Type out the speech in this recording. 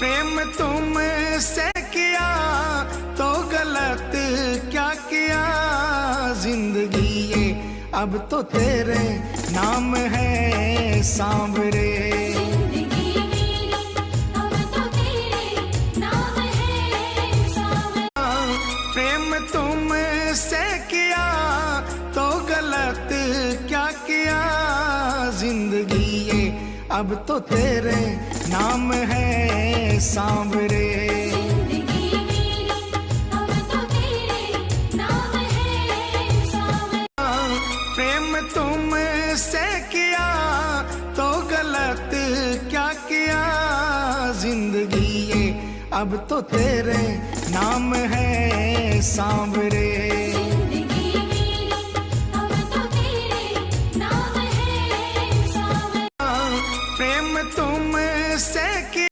प्रेम तुमसे किया तो गलत क्या किया, जिंदगी ये अब तो तेरे नाम है सांवरे। जिंदगी मेरी अब तो तेरे नाम है सांवरे। प्रेम तुमसे किया तो गलत क्या किया, जिंदगी ये अब तो तेरे नाम है सांवरे। जिंदगी मेरी अब तो तेरे नाम है सांवरे। प्रेम तुमसे किया तो गलत क्या किया, जिंदगी ये अब तो तेरे नाम है सांवरे। जिंदगी मेरी अब तो तेरे नाम है सांवरे। प्रेम तुमसे